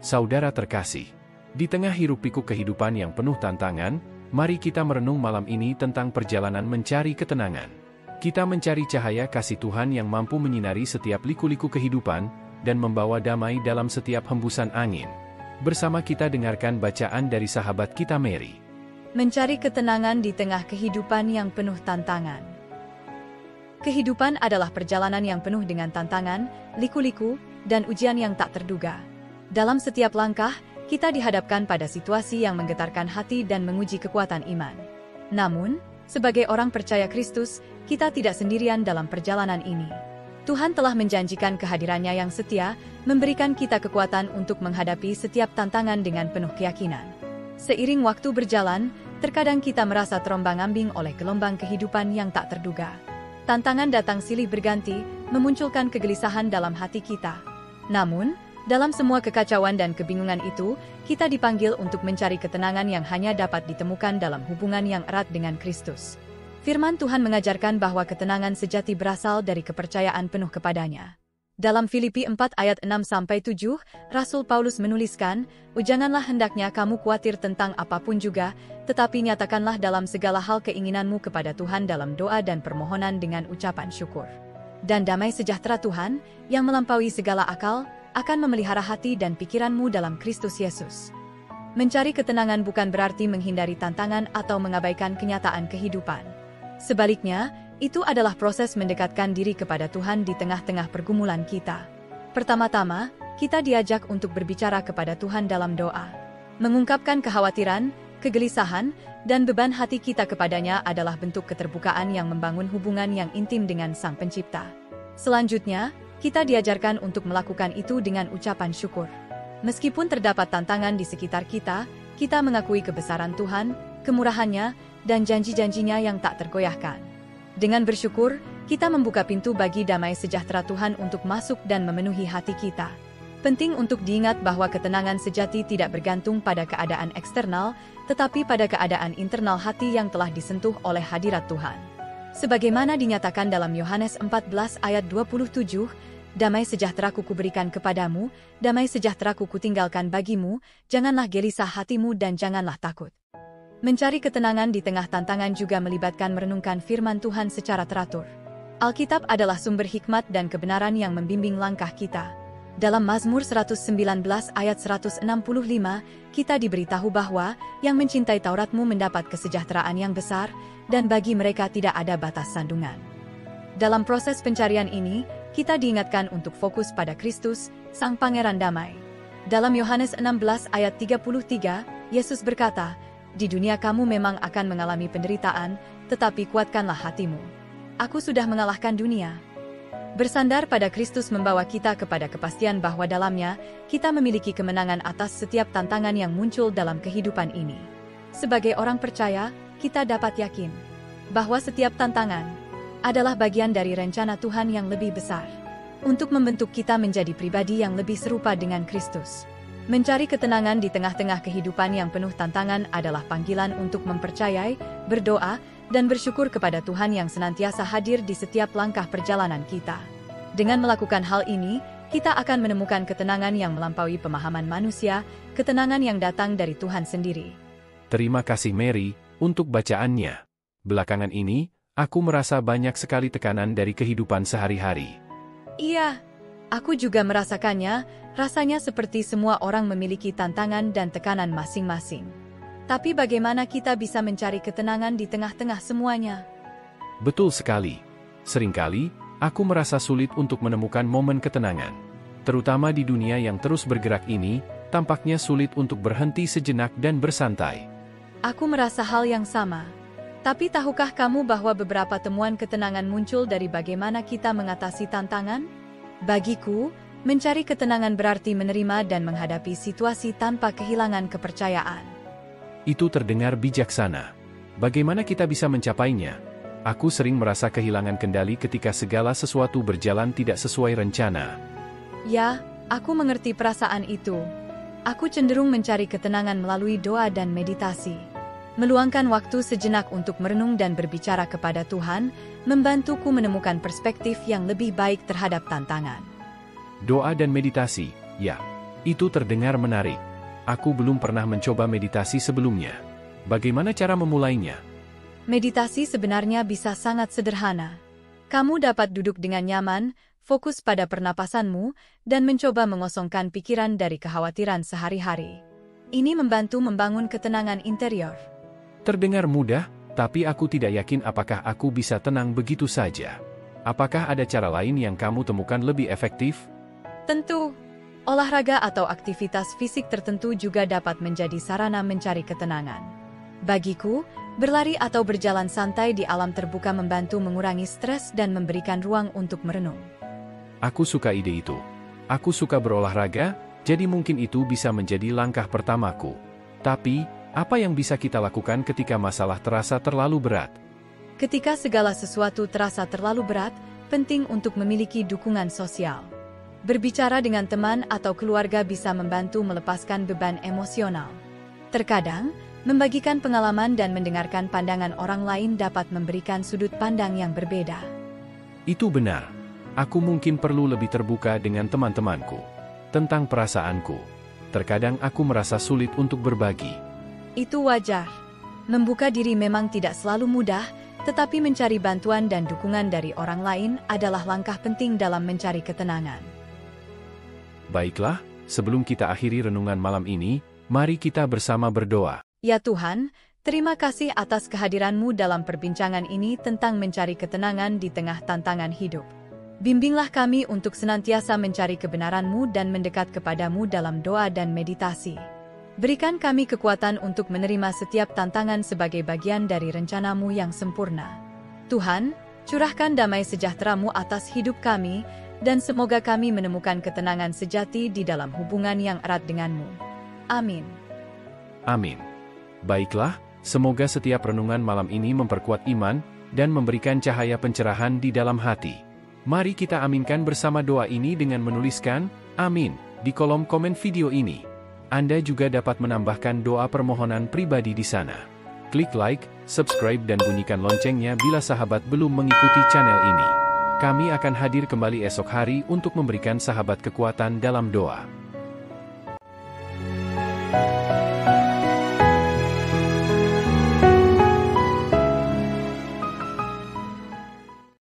Saudara terkasih, di tengah hiruk-pikuk kehidupan yang penuh tantangan, mari kita merenung malam ini tentang perjalanan mencari ketenangan. Kita mencari cahaya kasih Tuhan yang mampu menyinari setiap liku-liku kehidupan dan membawa damai dalam setiap hembusan angin. Bersama kita dengarkan bacaan dari sahabat kita Mary. Mencari ketenangan di tengah kehidupan yang penuh tantangan. Kehidupan adalah perjalanan yang penuh dengan tantangan, liku-liku, dan ujian yang tak terduga. Dalam setiap langkah, kita dihadapkan pada situasi yang menggetarkan hati dan menguji kekuatan iman. Namun, sebagai orang percaya Kristus, kita tidak sendirian dalam perjalanan ini. Tuhan telah menjanjikan kehadirannya yang setia, memberikan kita kekuatan untuk menghadapi setiap tantangan dengan penuh keyakinan. Seiring waktu berjalan, terkadang kita merasa terombang-ambing oleh gelombang kehidupan yang tak terduga. Tantangan datang silih berganti, memunculkan kegelisahan dalam hati kita. Namun, dalam semua kekacauan dan kebingungan itu, kita dipanggil untuk mencari ketenangan yang hanya dapat ditemukan dalam hubungan yang erat dengan Kristus. Firman Tuhan mengajarkan bahwa ketenangan sejati berasal dari kepercayaan penuh kepadanya. Dalam Filipi 4 ayat 6-7, Rasul Paulus menuliskan, "Janganlah hendaknya kamu khawatir tentang apapun juga, tetapi nyatakanlah dalam segala hal keinginanmu kepada Tuhan dalam doa dan permohonan dengan ucapan syukur. Dan damai sejahtera Tuhan, yang melampaui segala akal, akan memelihara hati dan pikiranmu dalam Kristus Yesus." Mencari ketenangan bukan berarti menghindari tantangan atau mengabaikan kenyataan kehidupan. Sebaliknya, itu adalah proses mendekatkan diri kepada Tuhan di tengah-tengah pergumulan kita. Pertama-tama, kita diajak untuk berbicara kepada Tuhan dalam doa. Mengungkapkan kekhawatiran, kegelisahan, dan beban hati kita kepadanya adalah bentuk keterbukaan yang membangun hubungan yang intim dengan Sang Pencipta. Selanjutnya, kita diajarkan untuk melakukan itu dengan ucapan syukur. Meskipun terdapat tantangan di sekitar kita, kita mengakui kebesaran Tuhan, kemurahannya, dan janji-janjinya yang tak tergoyahkan. Dengan bersyukur, kita membuka pintu bagi damai sejahtera Tuhan untuk masuk dan memenuhi hati kita. Penting untuk diingat bahwa ketenangan sejati tidak bergantung pada keadaan eksternal, tetapi pada keadaan internal hati yang telah disentuh oleh hadirat Tuhan. Sebagaimana dinyatakan dalam Yohanes 14 ayat 27, "Damai sejahtera-Ku kuberikan kepadamu, damai sejahtera-Ku kutinggalkan bagimu, janganlah gelisah hatimu dan janganlah takut." Mencari ketenangan di tengah tantangan juga melibatkan merenungkan firman Tuhan secara teratur. Alkitab adalah sumber hikmat dan kebenaran yang membimbing langkah kita. Dalam Mazmur 119 ayat 165, kita diberitahu bahwa yang mencintai Tauratmu mendapat kesejahteraan yang besar, dan bagi mereka tidak ada batas sandungan. Dalam proses pencarian ini, kita diingatkan untuk fokus pada Kristus, Sang Pangeran Damai. Dalam Yohanes 16 ayat 33, Yesus berkata, "Di dunia kamu memang akan mengalami penderitaan, tetapi kuatkanlah hatimu. Aku sudah mengalahkan dunia." Bersandar pada Kristus membawa kita kepada kepastian bahwa dalamnya, kita memiliki kemenangan atas setiap tantangan yang muncul dalam kehidupan ini. Sebagai orang percaya, kita dapat yakin bahwa setiap tantangan adalah bagian dari rencana Tuhan yang lebih besar untuk membentuk kita menjadi pribadi yang lebih serupa dengan Kristus. Mencari ketenangan di tengah-tengah kehidupan yang penuh tantangan adalah panggilan untuk mempercayai, berdoa, dan bersyukur kepada Tuhan yang senantiasa hadir di setiap langkah perjalanan kita. Dengan melakukan hal ini, kita akan menemukan ketenangan yang melampaui pemahaman manusia, ketenangan yang datang dari Tuhan sendiri. Terima kasih Mary untuk bacaannya. Belakangan ini, aku merasa banyak sekali tekanan dari kehidupan sehari-hari. Iya, aku juga merasakannya. Rasanya seperti semua orang memiliki tantangan dan tekanan masing-masing. Tapi bagaimana kita bisa mencari ketenangan di tengah-tengah semuanya? Betul sekali. Seringkali, aku merasa sulit untuk menemukan momen ketenangan. Terutama di dunia yang terus bergerak ini, tampaknya sulit untuk berhenti sejenak dan bersantai. Aku merasa hal yang sama. Tapi tahukah kamu bahwa beberapa temuan ketenangan muncul dari bagaimana kita mengatasi tantangan? Bagiku, mencari ketenangan berarti menerima dan menghadapi situasi tanpa kehilangan kepercayaan. Itu terdengar bijaksana. Bagaimana kita bisa mencapainya? Aku sering merasa kehilangan kendali ketika segala sesuatu berjalan tidak sesuai rencana. Ya, aku mengerti perasaan itu. Aku cenderung mencari ketenangan melalui doa dan meditasi. Meluangkan waktu sejenak untuk merenung dan berbicara kepada Tuhan, membantuku menemukan perspektif yang lebih baik terhadap tantangan. Doa dan meditasi, ya. Itu terdengar menarik. Aku belum pernah mencoba meditasi sebelumnya. Bagaimana cara memulainya? Meditasi sebenarnya bisa sangat sederhana. Kamu dapat duduk dengan nyaman, fokus pada pernapasanmu, dan mencoba mengosongkan pikiran dari kekhawatiran sehari-hari. Ini membantu membangun ketenangan interior. Terdengar mudah, tapi aku tidak yakin apakah aku bisa tenang begitu saja. Apakah ada cara lain yang kamu temukan lebih efektif? Tentu, olahraga atau aktivitas fisik tertentu juga dapat menjadi sarana mencari ketenangan. Bagiku, berlari atau berjalan santai di alam terbuka membantu mengurangi stres dan memberikan ruang untuk merenung. Aku suka ide itu. Aku suka berolahraga, jadi mungkin itu bisa menjadi langkah pertamaku. Tapi, apa yang bisa kita lakukan ketika masalah terasa terlalu berat? Ketika segala sesuatu terasa terlalu berat, penting untuk memiliki dukungan sosial. Berbicara dengan teman atau keluarga bisa membantu melepaskan beban emosional. Terkadang, membagikan pengalaman dan mendengarkan pandangan orang lain dapat memberikan sudut pandang yang berbeda. Itu benar. Aku mungkin perlu lebih terbuka dengan teman-temanku tentang perasaanku. Terkadang aku merasa sulit untuk berbagi. Itu wajar. Membuka diri memang tidak selalu mudah, tetapi mencari bantuan dan dukungan dari orang lain adalah langkah penting dalam mencari ketenangan. Baiklah, sebelum kita akhiri renungan malam ini, mari kita bersama berdoa. Ya Tuhan, terima kasih atas kehadiran-Mu dalam perbincangan ini tentang mencari ketenangan di tengah tantangan hidup. Bimbinglah kami untuk senantiasa mencari kebenaran-Mu dan mendekat kepada-Mu dalam doa dan meditasi. Berikan kami kekuatan untuk menerima setiap tantangan sebagai bagian dari rencana-Mu yang sempurna. Tuhan, curahkan damai sejahtera-Mu atas hidup kami, dan semoga kami menemukan ketenangan sejati di dalam hubungan yang erat dengan-Mu. Amin. Amin. Baiklah, semoga setiap renungan malam ini memperkuat iman, dan memberikan cahaya pencerahan di dalam hati. Mari kita aminkan bersama doa ini dengan menuliskan, Amin, di kolom komen video ini. Anda juga dapat menambahkan doa permohonan pribadi di sana. Klik like, subscribe dan bunyikan loncengnya bila sahabat belum mengikuti channel ini. Kami akan hadir kembali esok hari untuk memberikan sahabat kekuatan dalam doa.